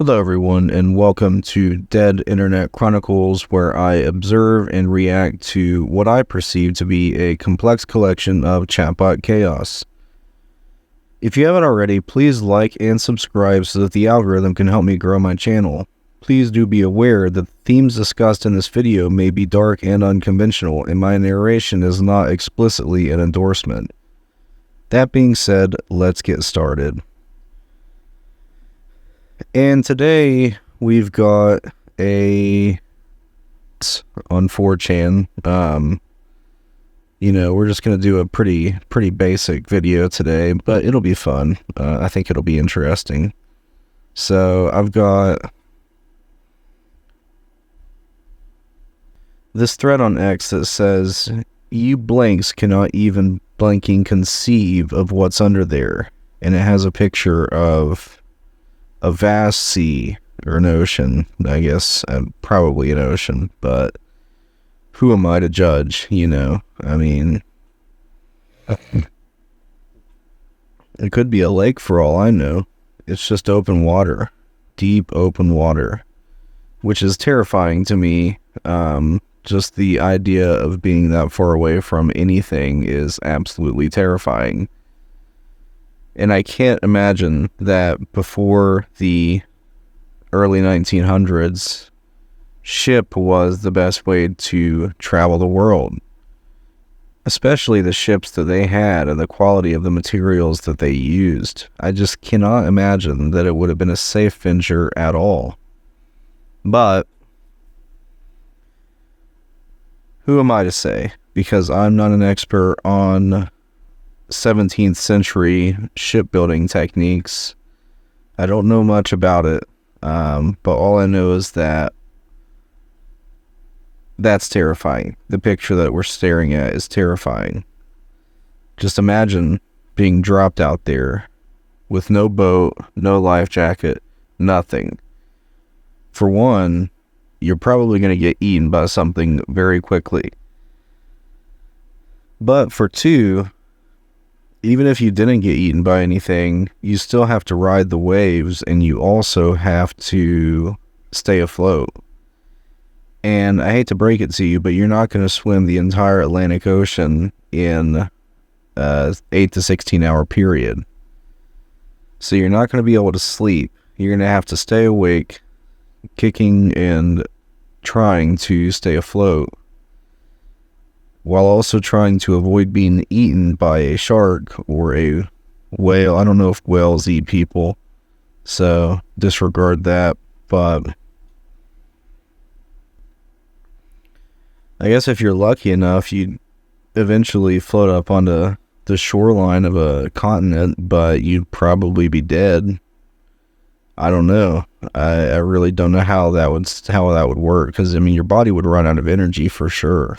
Hello everyone, and welcome to Dead Internet Chronicles, where I observe and react to what I perceive to be a complex collection of chatbot chaos. If you haven't already, please like and subscribe so that the algorithm can help me grow my channel. Please do be aware that the themes discussed in this video may be dark and unconventional, and my narration is not explicitly an endorsement. That being said, let's get started. And today we've got a on 4chan. We're just gonna do a pretty basic video today, but it'll be fun. I think it'll be interesting. So I've got this thread on X that says, "You blanks cannot even blanking conceive of what's under there," and it has a picture of a vast sea, or an ocean, I guess, probably an ocean, but who am I to judge, I mean, it could be a lake for all I know. It's just open water, deep open water, which is terrifying to me. Just the idea of being that far away from anything is absolutely terrifying. And I can't imagine that before the early 1900s, ship was the best way to travel the world. Especially the ships that they had and the quality of the materials that they used. I just cannot imagine that it would have been a safe venture at all. But who am I to say? Because I'm not an expert on 17th century shipbuilding techniques. I don't know much about it, but all I know is that that's terrifying. The picture that we're staring at is terrifying. Just imagine being dropped out there with no boat, no life jacket, nothing. For one, you're probably going to get eaten by something very quickly. But for two, even if you didn't get eaten by anything, you still have to ride the waves, and you also have to stay afloat. And I hate to break it to you, but you're not going to swim the entire Atlantic Ocean in a 8 to 16 hour period. So you're not going to be able to sleep. You're going to have to stay awake, kicking and trying to stay afloat, while also trying to avoid being eaten by a shark or a whale. I don't know if whales eat people, so disregard that. But I guess if you're lucky enough, you'd eventually float up onto the shoreline of a continent, but you'd probably be dead. I don't know. I really don't know how that would work, because I mean, your body would run out of energy for sure.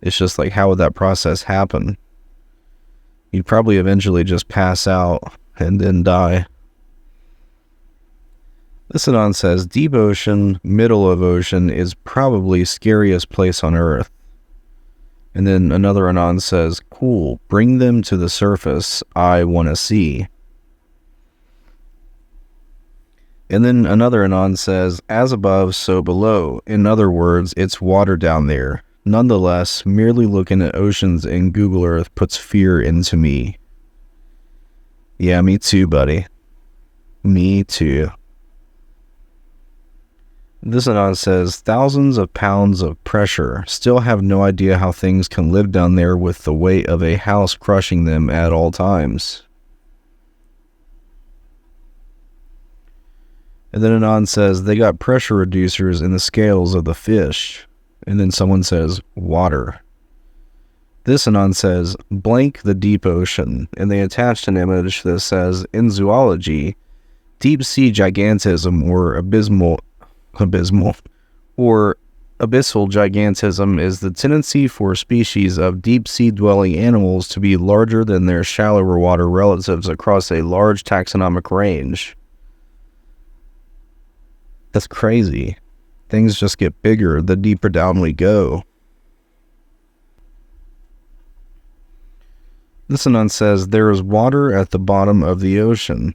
It's just like, how would that process happen? You'd probably eventually just pass out and then die. This anon says, "Deep ocean, middle of ocean is probably scariest place on Earth." And then another anon says, "Cool, bring them to the surface, I want to see." And then another anon says, "As above, so below. In other words, it's water down there. Nonetheless, merely looking at oceans in Google Earth puts fear into me." Yeah, me too, buddy. Me too. This anon says, "Thousands of pounds of pressure. Still have no idea how things can live down there with the weight of a house crushing them at all times." And then anon says, "They got pressure reducers in the scales of the fish." And then someone says, "Water." This anon says, "Blank the deep ocean." And they attached an image that says, "In zoology, deep sea gigantism or abyssal gigantism is the tendency for species of deep sea dwelling animals to be larger than their shallower water relatives across a large taxonomic range." That's crazy. Things just get bigger the deeper down we go. This anon says, "There is water at the bottom of the ocean."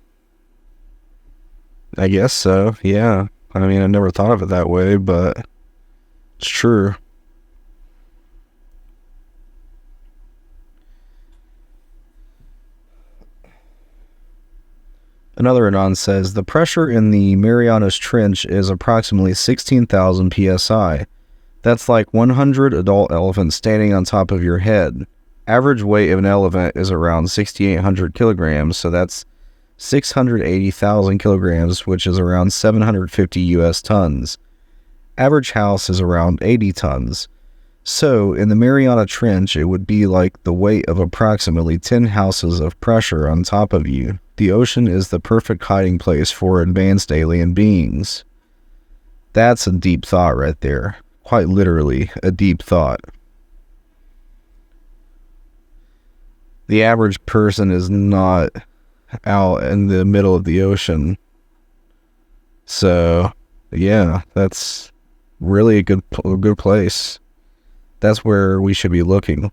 I guess so, yeah. I mean, I never thought of it that way, but it's true. Another Anon says, the pressure in the Marianas Trench is approximately 16,000 psi. That's like 100 adult elephants standing on top of your head. Average weight of an elephant is around 6,800 kilograms, so that's 680,000 kilograms, which is around 750 US tons. Average house is around 80 tons. So, in the Mariana Trench, it would be like the weight of approximately 10 houses of pressure on top of you. The ocean is the perfect hiding place for advanced alien beings. That's a deep thought right there. Quite literally, a deep thought. The average person is not out in the middle of the ocean. So, yeah, that's really a good place. That's where we should be looking.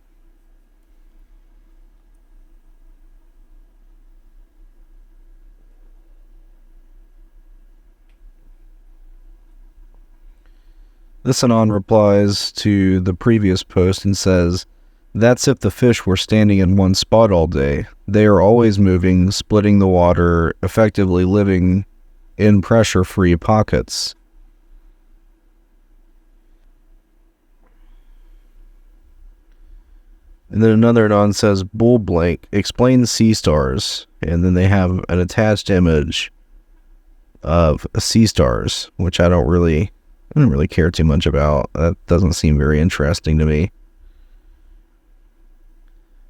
This Anon replies to the previous post and says, that's if the fish were standing in one spot all day. They are always moving, splitting the water, effectively living in pressure-free pockets. And then another Anon says, bull blank, explain sea stars. And then they have an attached image of sea stars, which I don't really care too much about. That doesn't seem very interesting to me.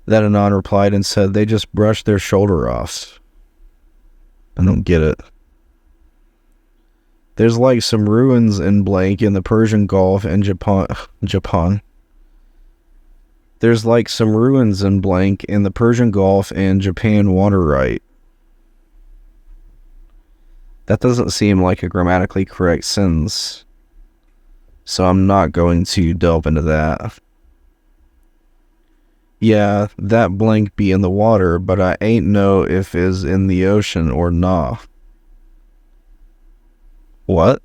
That Anon replied and said, they just brushed their shoulder off. I don't get it. There's like some ruins in blank in the Persian Gulf and Japan. There's like some ruins in blank in the Persian Gulf and Japan water right. That doesn't seem like a grammatically correct sentence. So I'm not going to delve into that. Yeah, that blank be in the water, but I ain't know if is in the ocean or nah. What?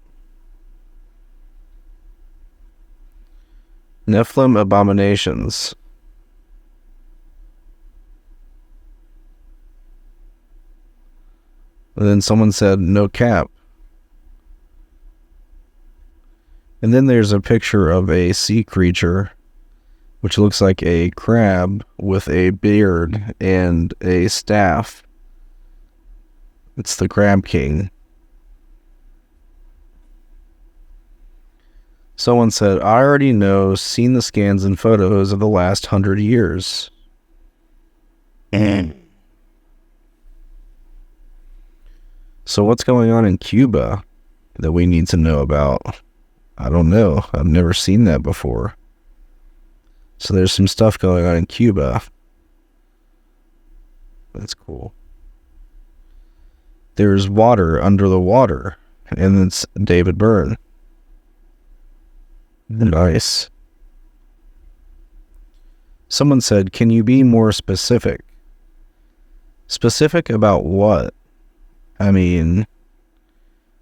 Nephilim abominations. And then someone said, no cap. And then there's a picture of a sea creature, which looks like a crab with a beard and a staff. It's the Crab King. Someone said, I already know, seen the scans and photos of the last 100 years. So what's going on in Cuba that we need to know about? I don't know. I've never seen that before. So there's some stuff going on in Cuba. That's cool. There's water under the water. And it's David Byrne. Nice. Someone said, can you be more specific? Specific about what? I mean,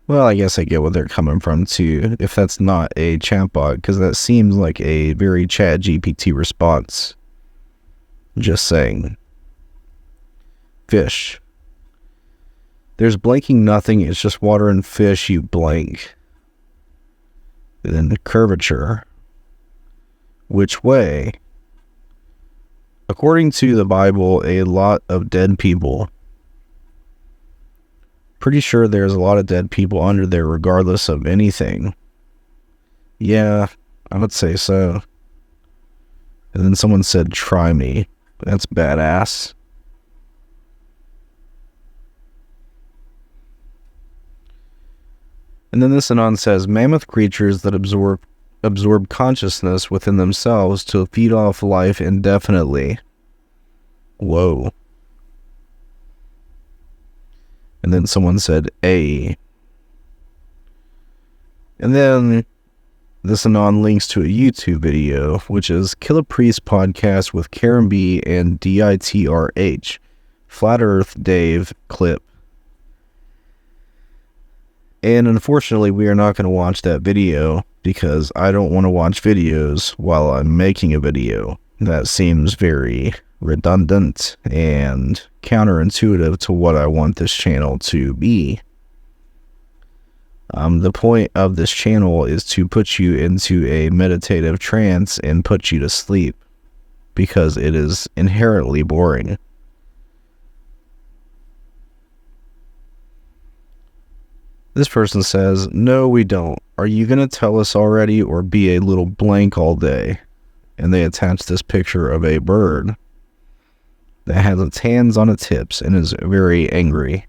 well, I guess I get where they're coming from too, if that's not a chatbot, because that seems like a very chat GPT response. Just saying. Fish. There's blanking nothing, it's just water and fish, you blank. And then the curvature. Which way? According to the Bible, a lot of dead people. Pretty sure there's a lot of dead people under there regardless of anything. Yeah, I would say so. And then someone said, try me. That's badass. And then this Anon says, mammoth creatures that absorb consciousness within themselves to feed off life indefinitely. Whoa. And then someone said, A. And then this Anon links to a YouTube video, which is Kill a Priest podcast with Karen B and DITRH. Flat Earth Dave clip. And unfortunately, we are not going to watch that video because I don't want to watch videos while I'm making a video. That seems very redundant and counterintuitive to what I want this channel to be. The point of this channel is to put you into a meditative trance and put you to sleep because it is inherently boring. This person says, "No, we don't. Are you going to tell us already or be a little blank all day?" And they attach this picture of a bird that has its hands on its hips and is very angry.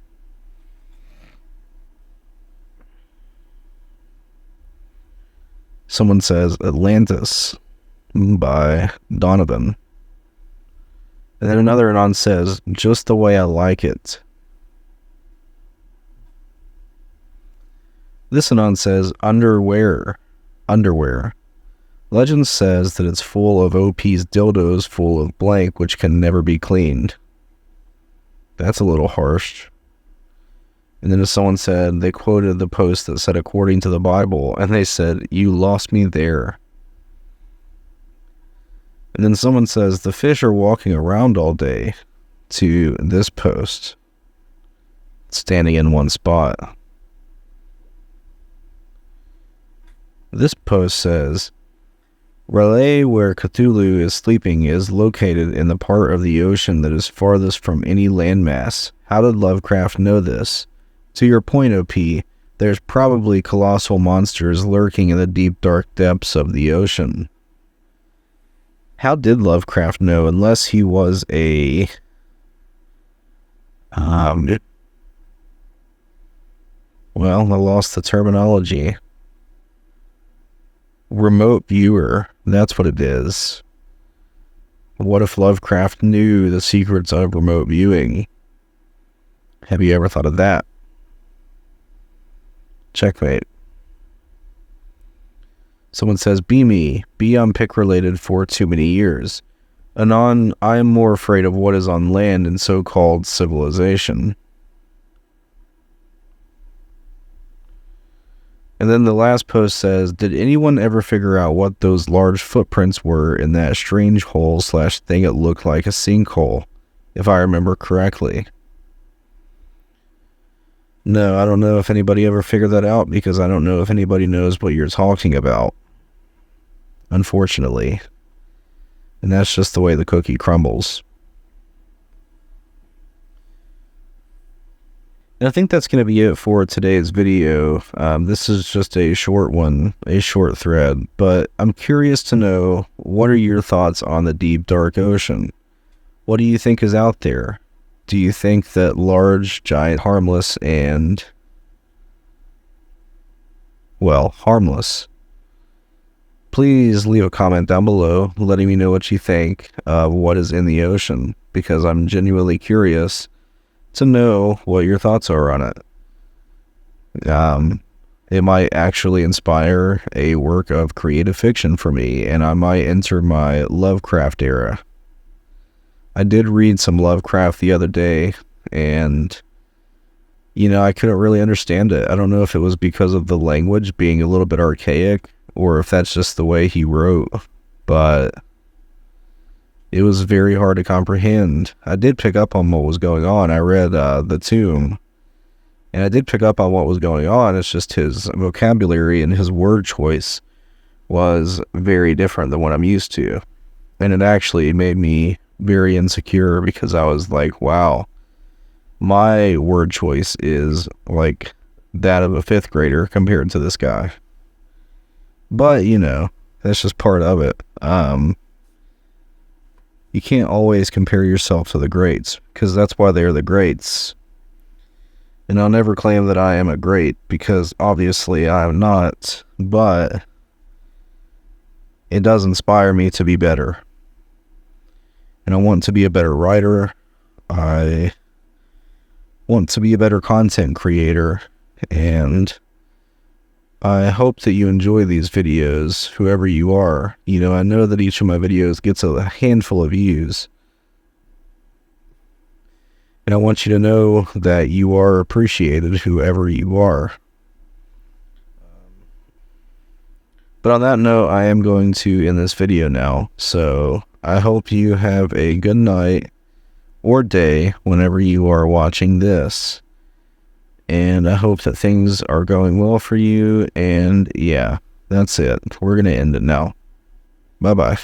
Someone says, "Atlantis" by Donovan. And then another anon says, "Just the way I like it." This anon says, underwear. Legend says that it's full of OP's dildos full of blank, which can never be cleaned. That's a little harsh. And then someone said, they quoted the post that said, according to the Bible, and they said, "You lost me there." And then someone says, the fish are walking around all day, to this post, standing in one spot. This post says, Raleigh, where Cthulhu is sleeping, is located in the part of the ocean that is farthest from any landmass. How did Lovecraft know this? To your point, OP, there's probably colossal monsters lurking in the deep, dark depths of the ocean. How did Lovecraft know unless he was a... well, I lost the terminology. Remote viewer, that's what it is. What if Lovecraft knew the secrets of remote viewing? Have you ever thought of that? Checkmate. Someone says, "Be me. Be unpick related for too many years. Anon, I am more afraid of what is on land in so-called civilization." And then the last post says, "Did anyone ever figure out what those large footprints were in that strange hole / thing it looked like a sinkhole, if I remember correctly?" No, I don't know if anybody ever figured that out because I don't know if anybody knows what you're talking about. Unfortunately. And that's just the way the cookie crumbles. And I think that's going to be it for today's video. This is just a short one, a short thread, but I'm curious to know, what are your thoughts on the deep, dark ocean? What do you think is out there? Do you think that large, giant, harmless, and, well, harmless? Please leave a comment down below letting me know what you think of what is in the ocean, because I'm genuinely curious to know what your thoughts are on it. It might actually inspire a work of creative fiction for me, and I might enter my Lovecraft era. I did read some Lovecraft the other day, and, I couldn't really understand it. I don't know if it was because of the language being a little bit archaic, or if that's just the way he wrote, but it was very hard to comprehend. I did pick up on what was going on. I read The Tomb, and I did pick up on what was going on. It's just his vocabulary and his word choice was very different than what I'm used to. And it actually made me very insecure because I was like, wow, my word choice is like that of a 5th grader compared to this guy. But, that's just part of it. You can't always compare yourself to the greats, because that's why they're the greats. And I'll never claim that I am a great, because obviously I am not, but it does inspire me to be better. And I want to be a better writer. I want to be a better content creator, and I hope that you enjoy these videos, whoever you are. I know that each of my videos gets a handful of views. And I want you to know that you are appreciated, whoever you are. But on that note, I am going to end this video now. So I hope you have a good night or day whenever you are watching this. And I hope that things are going well for you. And yeah, that's it. We're going to end it now. Bye-bye.